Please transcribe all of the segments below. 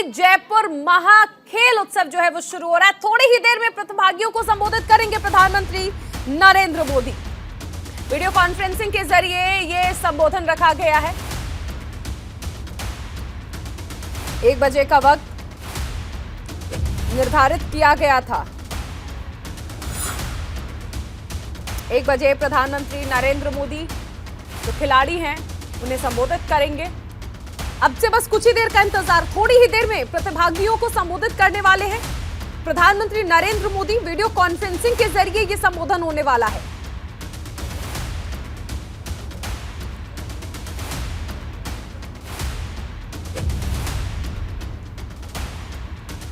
जयपुर महाखेल उत्सव जो है वो शुरू हो रहा है। थोड़ी ही देर में प्रतिभागियों को संबोधित करेंगे प्रधानमंत्री नरेंद्र मोदी। वीडियो कॉन्फ्रेंसिंग के जरिए ये संबोधन रखा गया है। 1 बजे का वक्त निर्धारित किया गया था। 1 बजे प्रधानमंत्री नरेंद्र मोदी जो खिलाड़ी हैं उन्हें संबोधित करेंगे। अब से बस कुछ ही देर का इंतजार, थोड़ी ही देर में प्रतिभागियों को संबोधित करने वाले हैं प्रधानमंत्री नरेंद्र मोदी। वीडियो कॉन्फ्रेंसिंग के जरिए यह संबोधन होने वाला है।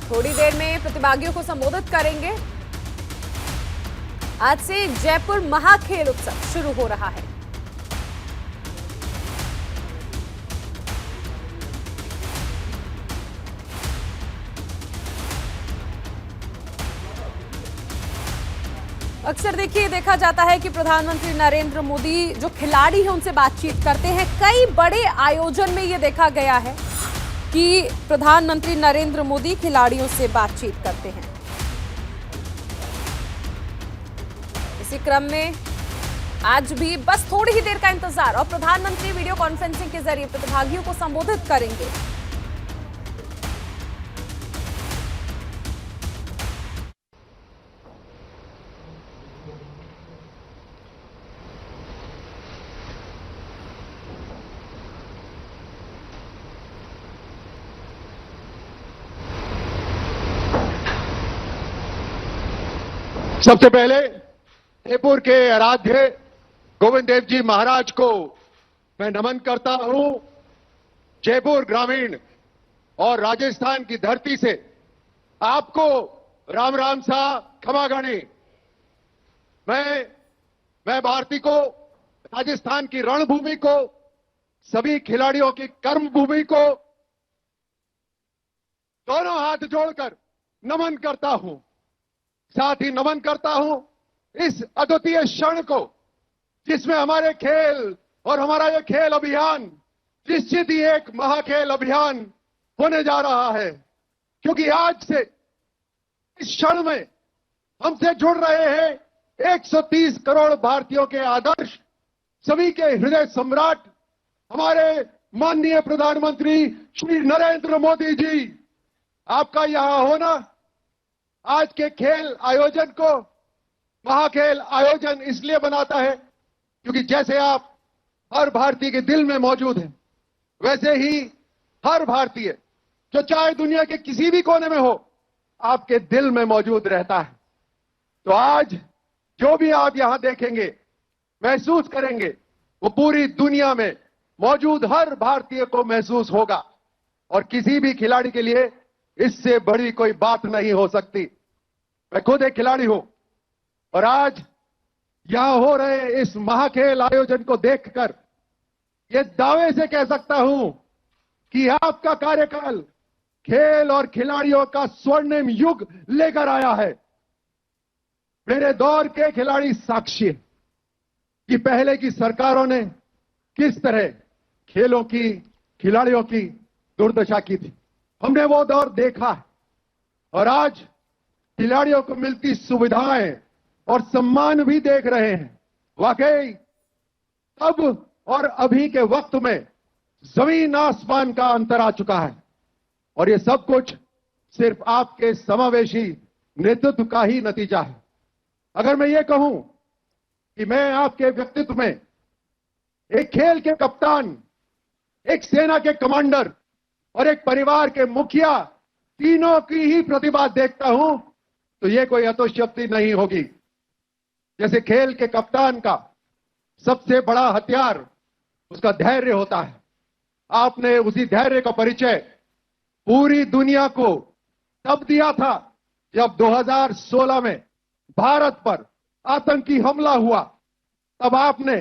थोड़ी देर में प्रतिभागियों को संबोधित करेंगे। आज से जयपुर महाखेल उत्सव शुरू हो रहा है। अक्सर देखिए देखा जाता है कि प्रधानमंत्री नरेंद्र मोदी जो खिलाड़ी हैं उनसे बातचीत करते हैं। कई बड़े आयोजन में ये देखा गया है कि प्रधानमंत्री नरेंद्र मोदी खिलाड़ियों से बातचीत करते हैं। इसी क्रम में आज भी बस थोड़ी ही देर का इंतजार और प्रधानमंत्री वीडियो कॉन्फ्रेंसिंग के जरिए प्रतिभागियों को संबोधित करेंगे। सबसे पहले जयपुर के आराध्य गोविंद देव जी महाराज को मैं नमन करता हूं। जयपुर ग्रामीण और राजस्थान की धरती से आपको राम राम सा खमागणी। मैं भारती को, राजस्थान की रणभूमि को, सभी खिलाड़ियों की कर्मभूमि को दोनों हाथ जोड़कर नमन करता हूं। साथ ही नमन करता हूं इस अद्वितीय क्षण को जिसमें हमारे खेल और हमारा यह खेल अभियान निश्चित ही एक महाखेल अभियान होने जा रहा है, क्योंकि आज से इस क्षण में हमसे जुड़ रहे हैं 130 करोड़ भारतीयों के आदर्श, सभी के हृदय सम्राट हमारे माननीय प्रधानमंत्री श्री नरेंद्र मोदी जी। आपका यहां होना आज के खेल आयोजन को महाखेल आयोजन इसलिए बनाता है क्योंकि जैसे आप हर भारतीय के दिल में मौजूद हैं, वैसे ही हर भारतीय जो चाहे दुनिया के किसी भी कोने में हो आपके दिल में मौजूद रहता है। तो आज जो भी आप यहां देखेंगे, महसूस करेंगे, वो पूरी दुनिया में मौजूद हर भारतीय को महसूस होगा और किसी भी खिलाड़ी के लिए इससे बड़ी कोई बात नहीं हो सकती। मैं खुद एक खिलाड़ी हूं और आज यहां हो रहे इस महाखेल आयोजन को देखकर यह दावे से कह सकता हूं कि आपका कार्यकाल खेल और खिलाड़ियों का स्वर्णिम युग लेकर आया है। मेरे दौर के खिलाड़ी साक्षी हैं कि पहले की सरकारों ने किस तरह खेलों की, खिलाड़ियों की दुर्दशा की थी। हमने वो दौर देखा है और आज खिलाड़ियों को मिलती सुविधाएं और सम्मान भी देख रहे हैं। वाकई अब और अभी के वक्त में जमीन आसमान का अंतर आ चुका है और ये सब कुछ सिर्फ आपके समावेशी नेतृत्व का ही नतीजा है। अगर मैं ये कहूं कि मैं आपके व्यक्तित्व में एक खेल के कप्तान, एक सेना के कमांडर और एक परिवार के मुखिया, तीनों की ही प्रतिभा देखता हूं तो यह कोई अतिशयोक्ति नहीं होगी। जैसे खेल के कप्तान का सबसे बड़ा हथियार उसका धैर्य होता है। आपने उसी धैर्य का परिचय पूरी दुनिया को तब दिया था जब 2016 में भारत पर आतंकी हमला हुआ। तब आपने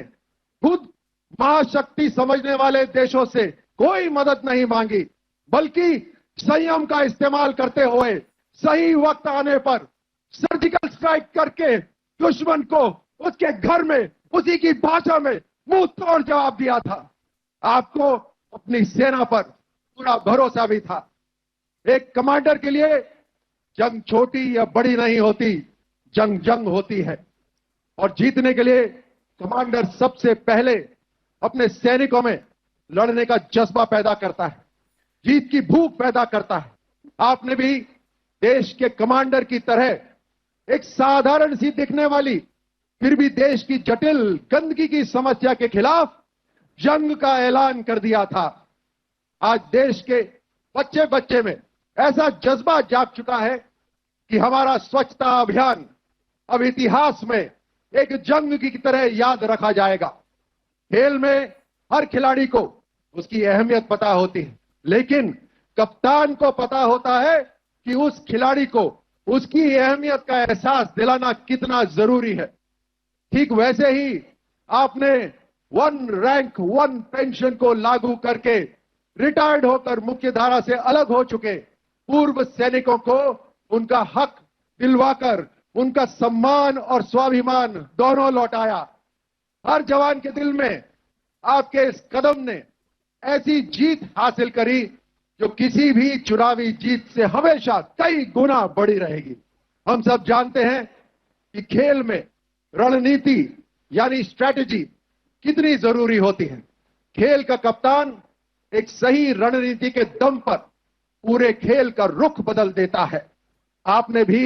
खुद महाशक्ति समझने वाले देशों से कोई मदद नहीं मांगी, बल्कि संयम का इस्तेमाल करते हुए सही वक्त आने पर सर्जिकल स्ट्राइक करके दुश्मन को उसके घर में उसी की भाषा में मुंह तोड़ जवाब दिया था। आपको अपनी सेना पर पूरा भरोसा भी था। एक कमांडर के लिए जंग छोटी या बड़ी नहीं होती, जंग जंग होती है। और जीतने के लिए कमांडर सबसे पहले अपने सैनिकों में लड़ने का जज्बा पैदा करता है, जीत की भूख पैदा करता है। आपने भी देश के कमांडर की तरह एक साधारण सी दिखने वाली फिर भी देश की जटिल गंदगी की समस्या के खिलाफ जंग का ऐलान कर दिया था। आज देश के बच्चे बच्चे में ऐसा जज्बा जाग चुका है कि हमारा स्वच्छता अभियान अब इतिहास में एक जंग की तरह याद रखा जाएगा। खेल में हर खिलाड़ी को उसकी अहमियत पता होती है, लेकिन कप्तान को पता होता है कि उस खिलाड़ी को उसकी अहमियत का एहसास दिलाना कितना जरूरी है। ठीक वैसे ही आपने वन रैंक वन पेंशन को लागू करके रिटायर्ड होकर मुख्य धारा से अलग हो चुके पूर्व सैनिकों को उनका हक दिलवाकर उनका सम्मान और स्वाभिमान दोनों लौटाया। हर जवान के दिल में आपके इस कदम ने ऐसी जीत हासिल करी जो किसी भी चुनावी जीत से हमेशा कई गुना बड़ी रहेगी। हम सब जानते हैं कि खेल में रणनीति यानी स्ट्रैटेजी कितनी जरूरी होती है। खेल का कप्तान एक सही रणनीति के दम पर पूरे खेल का रुख बदल देता है। आपने भी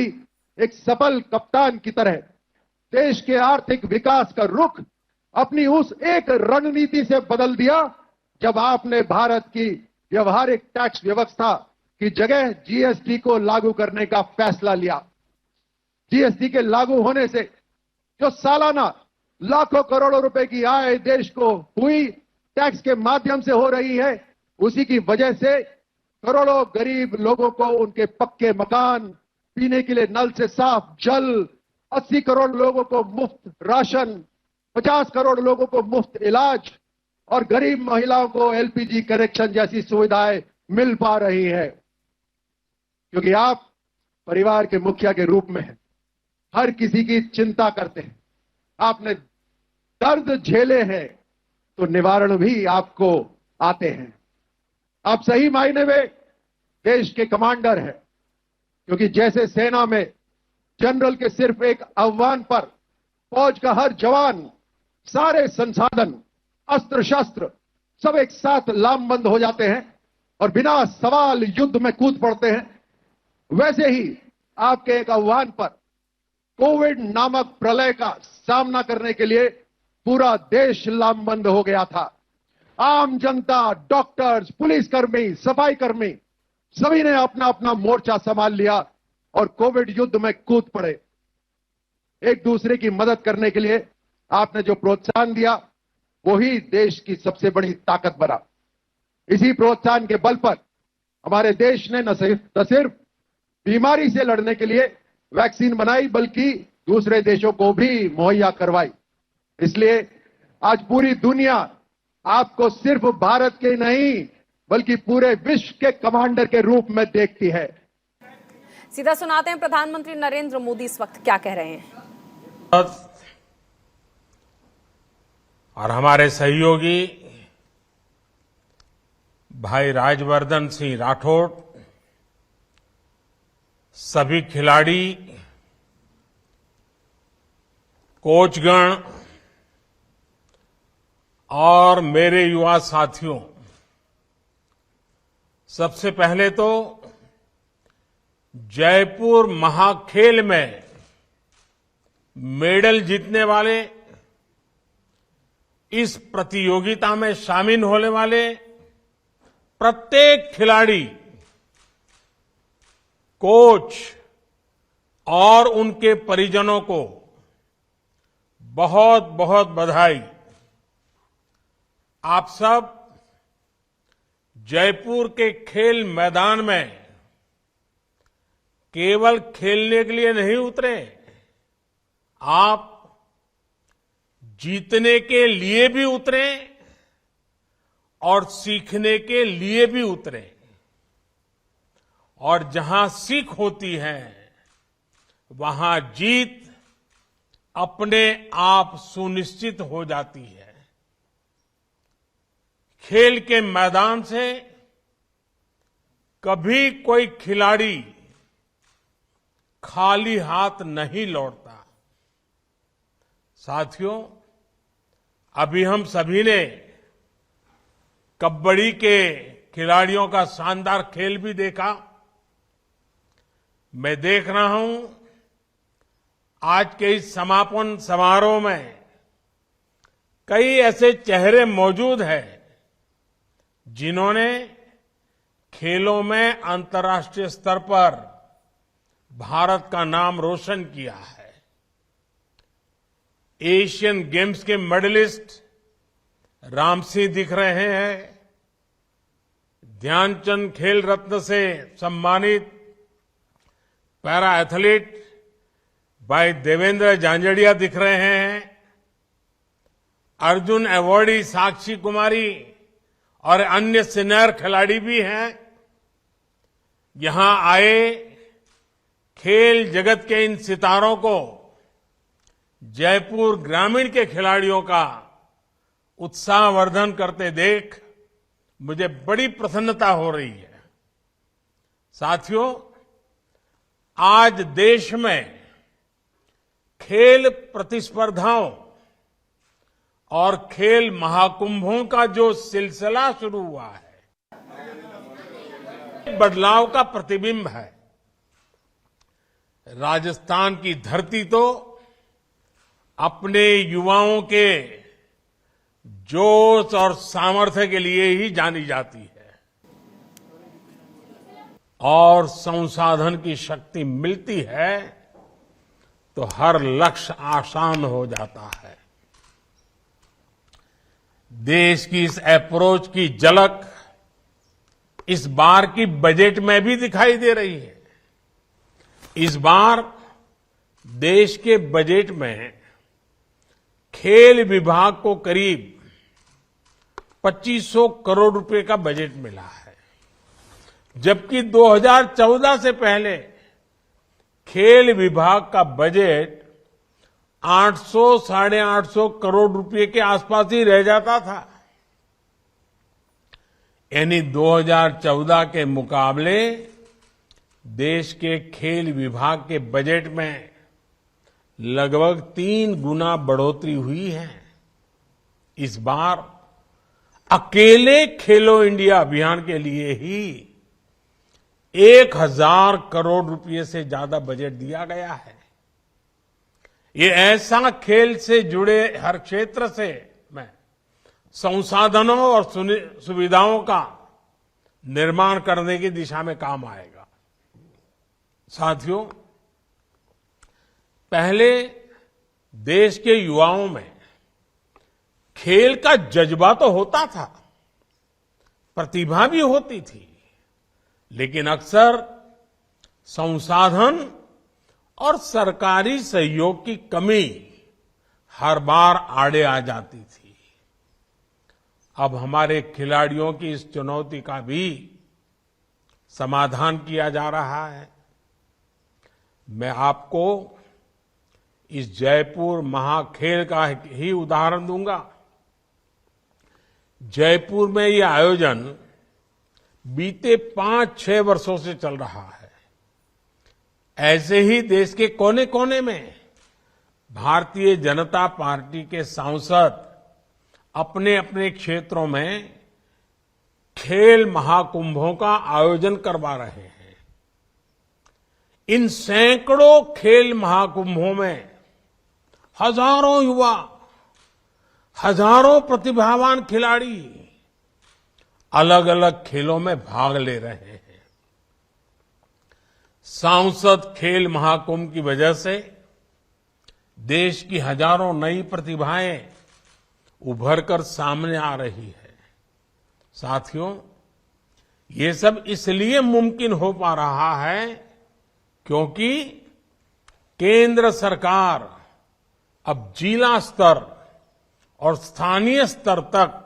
एक सफल कप्तान की तरह देश के आर्थिक विकास का रुख अपनी उस एक रणनीति से बदल दिया जब आपने भारत की व्यवहारिक टैक्स व्यवस्था की जगह जीएसटी को लागू करने का फैसला लिया। जीएसटी के लागू होने से जो सालाना लाखों करोड़ों रुपए की आय देश को हुई टैक्स के माध्यम से हो रही है, उसी की वजह से करोड़ों गरीब लोगों को उनके पक्के मकान, पीने के लिए नल से साफ जल, 80 करोड़ लोगों को मुफ्त राशन, 50 करोड़ लोगों को मुफ्त इलाज और गरीब महिलाओं को एलपीजी कनेक्शन जैसी सुविधाएं मिल पा रही है। क्योंकि आप परिवार के मुखिया के रूप में हैं, हर किसी की चिंता करते हैं, आपने दर्द झेले हैं तो निवारण भी आपको आते हैं। आप सही मायने में देश के कमांडर हैं, क्योंकि जैसे सेना में जनरल के सिर्फ एक आह्वान पर फौज का हर जवान, सारे संसाधन, अस्त्र शस्त्र सब एक साथ लामबंद हो जाते हैं और बिना सवाल युद्ध में कूद पड़ते हैं, वैसे ही आपके एक आह्वान पर कोविड नामक प्रलय का सामना करने के लिए पूरा देश लामबंद हो गया था। आम जनता, डॉक्टर्स, पुलिसकर्मी, सफाई कर्मी सभी ने अपना अपना मोर्चा संभाल लिया और कोविड युद्ध में कूद पड़े। एक दूसरे की मदद करने के लिए आपने जो प्रोत्साहन दिया वही देश की सबसे बड़ी ताकत बना। इसी प्रोत्साहन के बल पर हमारे देश ने न सिर्फ बीमारी से लड़ने के लिए वैक्सीन बनाई बल्कि दूसरे देशों को भी मुहैया करवाई। इसलिए आज पूरी दुनिया आपको सिर्फ भारत के नहीं बल्कि पूरे विश्व के कमांडर के रूप में देखती है। सीधा सुनाते हैं प्रधानमंत्री नरेंद्र मोदी इस वक्त क्या कह रहे हैं। और हमारे सहयोगी भाई राजवर्धन सिंह राठौड़, सभी खिलाड़ी, कोचगण और मेरे युवा साथियों, सबसे पहले तो जयपुर महाखेल में मेडल जीतने वाले, इस प्रतियोगिता में शामिल होने वाले प्रत्येक खिलाड़ी, कोच और उनके परिजनों को बहुत बहुत बधाई। आप सब जयपुर के खेल मैदान में केवल खेलने के लिए नहीं उतरे, आप जीतने के लिए भी उतरे और सीखने के लिए भी उतरे। और जहां सीख होती है वहां जीत अपने आप सुनिश्चित हो जाती है। खेल के मैदान से कभी कोई खिलाड़ी खाली हाथ नहीं लौटता। साथियों, अभी हम सभी ने कबड्डी के खिलाड़ियों का शानदार खेल भी देखा। मैं देख रहा हूं आज के इस समापन समारोह में कई ऐसे चेहरे मौजूद हैं जिन्होंने खेलों में अंतर्राष्ट्रीय स्तर पर भारत का नाम रोशन किया है। एशियन गेम्स के मेडलिस्ट रामसिंह दिख रहे हैं। ध्यानचंद खेल रत्न से सम्मानित पैरा एथलीट भाई देवेंद्र झांझड़िया दिख रहे हैं। अर्जुन अवार्डी साक्षी कुमारी और अन्य सीनियर खिलाड़ी भी हैं। यहां आए खेल जगत के इन सितारों को जयपुर ग्रामीण के खिलाड़ियों का उत्साहवर्धन करते देख मुझे बड़ी प्रसन्नता हो रही है। साथियों, आज देश में खेल प्रतिस्पर्धाओं और खेल महाकुंभों का जो सिलसिला शुरू हुआ है, बदलाव का प्रतिबिंब है। राजस्थान की धरती तो अपने युवाओं के जोश और सामर्थ्य के लिए ही जानी जाती है और संसाधन की शक्ति मिलती है तो हर लक्ष्य आसान हो जाता है। देश की इस अप्रोच की झलक इस बार की बजट में भी दिखाई दे रही है। इस बार देश के बजट में खेल विभाग को करीब 2500 करोड़ रुपए का बजट मिला है, जबकि 2014 से पहले खेल विभाग का बजट 800 साढ़े 800 करोड़ रुपए के आसपास ही रह जाता था। यानी 2014 के मुकाबले देश के खेल विभाग के बजट में लगभग 3 गुना बढ़ोतरी हुई है। इस बार अकेले खेलो इंडिया अभियान के लिए ही 1000 करोड़ रुपए से ज्यादा बजट दिया गया है। ये ऐसा खेल से जुड़े हर क्षेत्र से में संसाधनों और सुविधाओं का निर्माण करने की दिशा में काम आएगा। साथियों, पहले देश के युवाओं में खेल का जज्बा तो होता था, प्रतिभा भी होती थी, लेकिन अक्सर संसाधन और सरकारी सहयोग की कमी हर बार आड़े आ जाती थी। अब हमारे खिलाड़ियों की इस चुनौती का भी समाधान किया जा रहा है। मैं आपको इस जयपुर महाखेल का ही उदाहरण दूंगा। जयपुर में ये आयोजन बीते 5-6 वर्षों से चल रहा है। ऐसे ही देश के कोने कोने में भारतीय जनता पार्टी के सांसद अपने अपने क्षेत्रों में खेल महाकुंभों का आयोजन करवा रहे हैं। इन सैकड़ों खेल महाकुंभों में हजारों युवा, हजारों प्रतिभावान खिलाड़ी अलग अलग खेलों में भाग ले रहे हैं। सांसद खेल महाकुंभ की वजह से देश की हजारों नई प्रतिभाएं उभर कर सामने आ रही है। साथियों, ये सब इसलिए मुमकिन हो पा रहा है क्योंकि केंद्र सरकार अब जिला स्तर और स्थानीय स्तर तक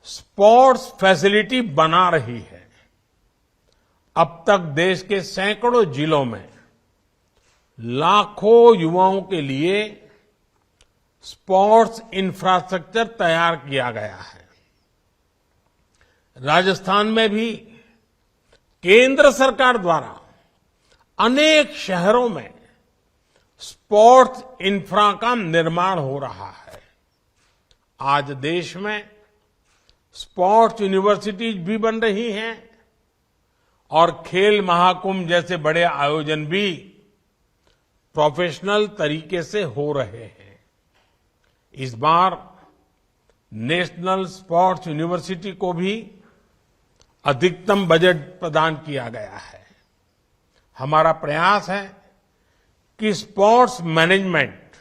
स्पोर्ट्स फैसिलिटी बना रही है। अब तक देश के सैकड़ों जिलों में लाखों युवाओं के लिए स्पोर्ट्स इंफ्रास्ट्रक्चर तैयार किया गया है। राजस्थान में भी केंद्र सरकार द्वारा अनेक शहरों में स्पोर्ट्स इंफ्रा का निर्माण हो रहा है। आज देश में स्पोर्ट्स यूनिवर्सिटीज भी बन रही हैं और खेल महाकुंभ जैसे बड़े आयोजन भी प्रोफेशनल तरीके से हो रहे हैं। इस बार नेशनल स्पोर्ट्स यूनिवर्सिटी को भी अधिकतम बजट प्रदान किया गया है। हमारा प्रयास है कि स्पोर्ट्स मैनेजमेंट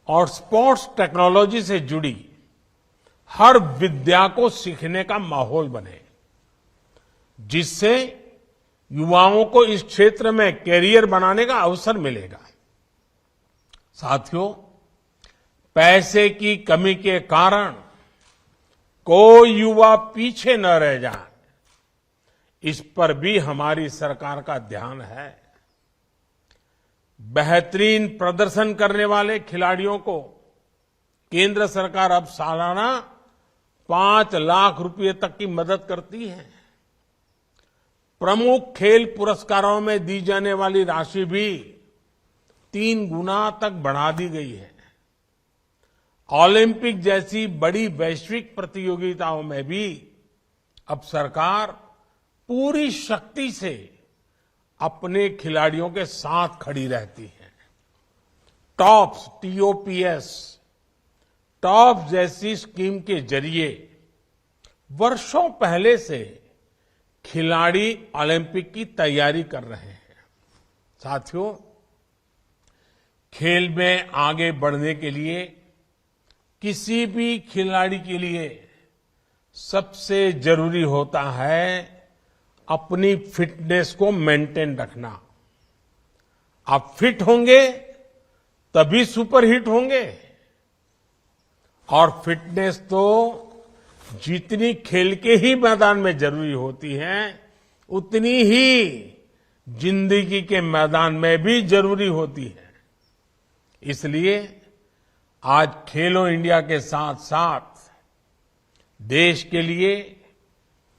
और स्पोर्ट्स टेक्नोलॉजी से जुड़ी हर विद्या को सीखने का माहौल बने, जिससे युवाओं को इस क्षेत्र में कैरियर बनाने का अवसर मिलेगा। साथियों, पैसे की कमी के कारण कोई युवा पीछे न रह जाए, इस पर भी हमारी सरकार का ध्यान है। बेहतरीन प्रदर्शन करने वाले खिलाड़ियों को केंद्र सरकार अब सालाना 5 लाख रुपए तक की मदद करती है। प्रमुख खेल पुरस्कारों में दी जाने वाली राशि भी 3 गुना तक बढ़ा दी गई है। ओलंपिक जैसी बड़ी वैश्विक प्रतियोगिताओं में भी अब सरकार पूरी शक्ति से अपने खिलाड़ियों के साथ खड़ी रहती है। टॉप्स TOPS टॉप जैसी स्कीम के जरिए वर्षों पहले से खिलाड़ी ओलंपिक की तैयारी कर रहे हैं। साथियों, खेल में आगे बढ़ने के लिए किसी भी खिलाड़ी के लिए सबसे जरूरी होता है अपनी फिटनेस को मेंटेन रखना। आप फिट होंगे तभी सुपर हिट होंगे। और फिटनेस तो जितनी खेल के ही मैदान में जरूरी होती है, उतनी ही जिंदगी के मैदान में भी जरूरी होती है। इसलिए आज खेलो इंडिया के साथ साथ देश के लिए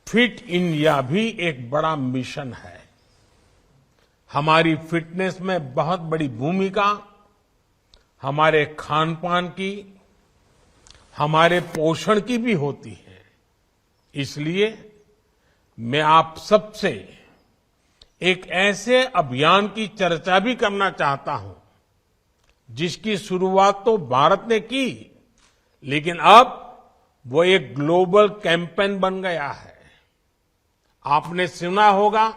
फिट इंडिया भी एक बड़ा मिशन है। हमारी फिटनेस में बहुत बड़ी भूमिका हमारे खान पान की, हमारे पोषण की भी होती है। इसलिए मैं आप सबसे एक ऐसे अभियान की चर्चा भी करना चाहता हूं, जिसकी शुरुआत तो भारत ने की, लेकिन अब वो एक ग्लोबल कैंपेन बन गया है। आपने सुना होगा,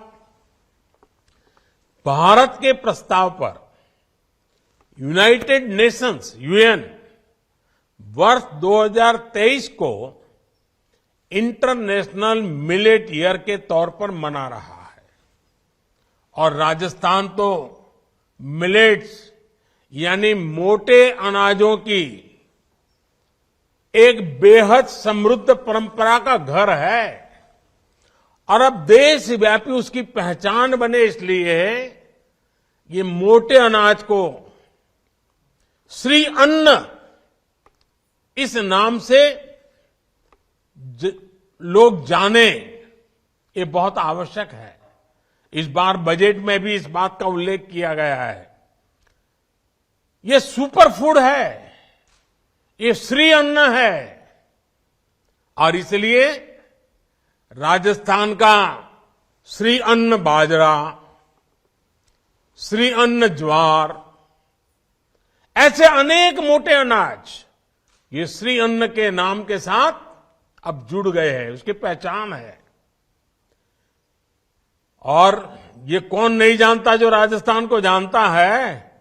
भारत के प्रस्ताव पर यूनाइटेड नेशंस UN वर्ष 2023 को इंटरनेशनल मिलेट ईयर के तौर पर मना रहा है। और राजस्थान तो मिलेट्स यानी मोटे अनाजों की एक बेहद समृद्ध परंपरा का घर है और अब देशव्यापी उसकी पहचान बने, इसलिए ये मोटे अनाज को श्री अन्न इस नाम से लोग जाने, ये बहुत आवश्यक है। इस बार बजट में भी इस बात का उल्लेख किया गया है। ये सुपर फूड है, ये श्री अन्न है और इसलिए राजस्थान का श्री अन्न बाजरा, श्री अन्न ज्वार, ऐसे अनेक मोटे अनाज ये श्री अन्न के नाम के साथ अब जुड़ गए हैं, उसकी पहचान है। और ये कौन नहीं जानता जो राजस्थान को जानता है,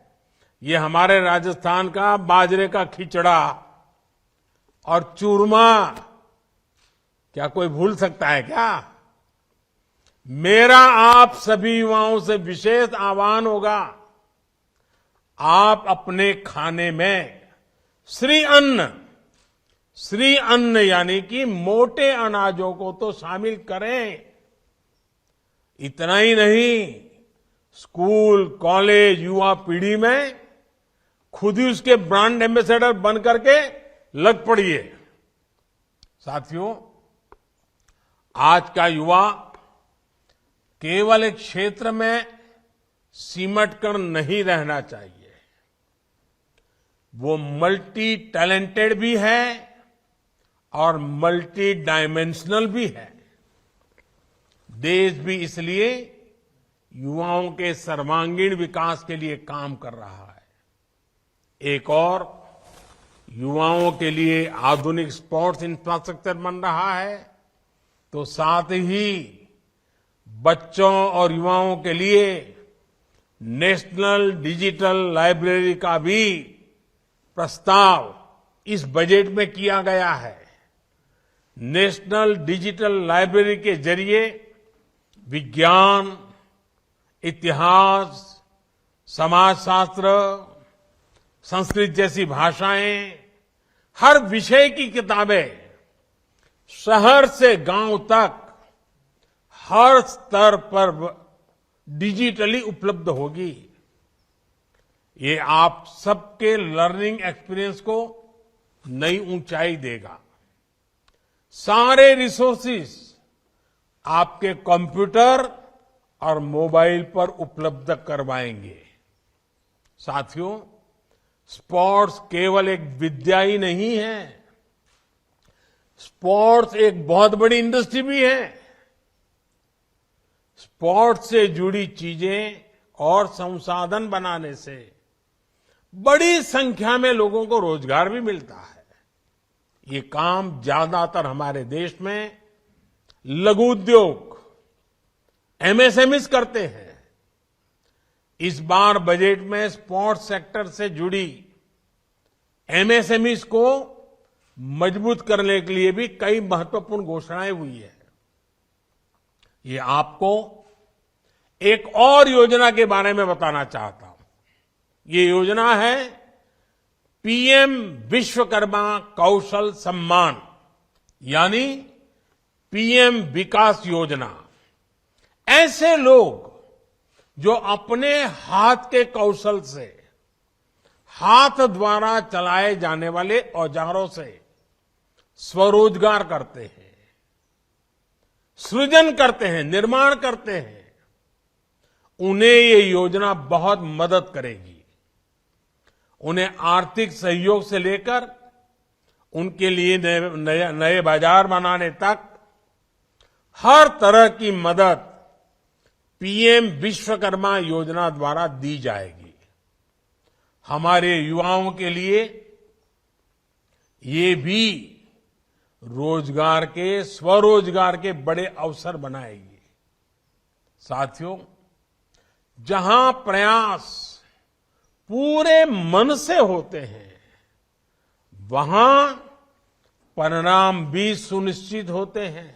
ये हमारे राजस्थान का बाजरे का खिचड़ा और चूरमा क्या कोई भूल सकता है क्या? मेरा आप सभी युवाओं से विशेष आह्वान होगा, आप अपने खाने में श्री अन्न यानी कि मोटे अनाजों को तो शामिल करें। इतना ही नहीं, स्कूल, कॉलेज, युवा पीढ़ी में खुद ही उसके ब्रांड एम्बेसडर बन करके लग पड़िए। साथियों, आज का युवा केवल एक क्षेत्र में सिमट कर नहीं रहना चाहिए। वो मल्टी टैलेंटेड भी है और मल्टी डायमेंशनल भी है। देश भी इसलिए युवाओं के सर्वांगीण विकास के लिए काम कर रहा है। एक और युवाओं के लिए आधुनिक स्पोर्ट्स इंफ्रास्ट्रक्चर बन रहा है, तो साथ ही बच्चों और युवाओं के लिए नेशनल डिजिटल लाइब्रेरी का भी प्रस्ताव इस बजट में किया गया है। नेशनल डिजिटल लाइब्रेरी के जरिए विज्ञान, इतिहास, समाजशास्त्र, संस्कृत जैसी भाषाएं, हर विषय की किताबें शहर से गांव तक हर स्तर पर डिजिटली उपलब्ध होगी। ये आप सबके लर्निंग एक्सपीरियंस को नई ऊंचाई देगा। सारे रिसोर्सेज आपके कंप्यूटर और मोबाइल पर उपलब्ध करवाएंगे। साथियों, स्पोर्ट्स केवल एक विद्या ही नहीं है, स्पोर्ट्स एक बहुत बड़ी इंडस्ट्री भी है। स्पोर्ट्स से जुड़ी चीजें और संसाधन बनाने से बड़ी संख्या में लोगों को रोजगार भी मिलता है। ये काम ज्यादातर हमारे देश में लघु उद्योग, एमएसएमईज करते हैं। इस बार बजट में स्पोर्ट्स सेक्टर से जुड़ी एमएसएमईज को मजबूत करने के लिए भी कई महत्वपूर्ण घोषणाएं हुई है। ये आपको एक और योजना के बारे में बताना चाहता हूं। ये योजना है पीएम विश्वकर्मा कौशल सम्मान, यानी पीएम विकास योजना। ऐसे लोग जो अपने हाथ के कौशल से, हाथ द्वारा चलाए जाने वाले औजारों से स्वरोजगार करते हैं, सृजन करते हैं, निर्माण करते हैं, उन्हें ये योजना बहुत मदद करेगी। उन्हें आर्थिक सहयोग से लेकर उनके लिए नए बाजार बनाने तक हर तरह की मदद पीएम विश्वकर्मा योजना द्वारा दी जाएगी। हमारे युवाओं के लिए ये भी रोजगार के, स्वरोजगार के बड़े अवसर बनाएगी। साथियों, जहां प्रयास पूरे मन से होते हैं, वहां परिणाम भी सुनिश्चित होते हैं।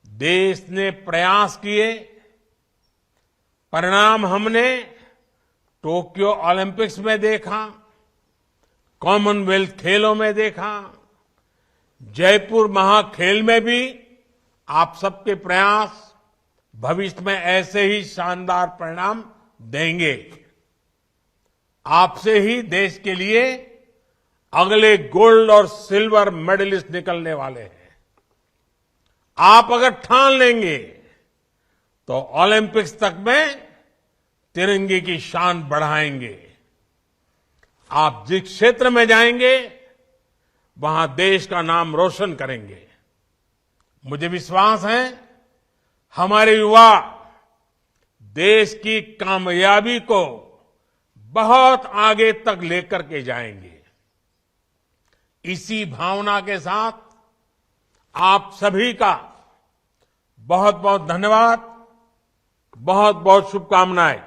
देश ने प्रयास किए, परिणाम हमने टोक्यो ओलंपिक्स में देखा, कॉमनवेल्थ खेलों में देखा, जयपुर महाखेल में भी आप सबके प्रयास भविष्य में ऐसे ही शानदार परिणाम देंगे। आपसे ही देश के लिए अगले गोल्ड और सिल्वर मेडलिस्ट निकलने वाले हैं। आप अगर ठान लेंगे तो ओलंपिक्स तक में तिरंगे की शान बढ़ाएंगे। आप जिस क्षेत्र में जाएंगे वहां देश का नाम रोशन करेंगे। मुझे विश्वास है हमारे युवा देश की कामयाबी को बहुत आगे तक लेकर के जाएंगे। इसी भावना के साथ आप सभी का बहुत बहुत धन्यवाद, बहुत बहुत शुभकामनाएं।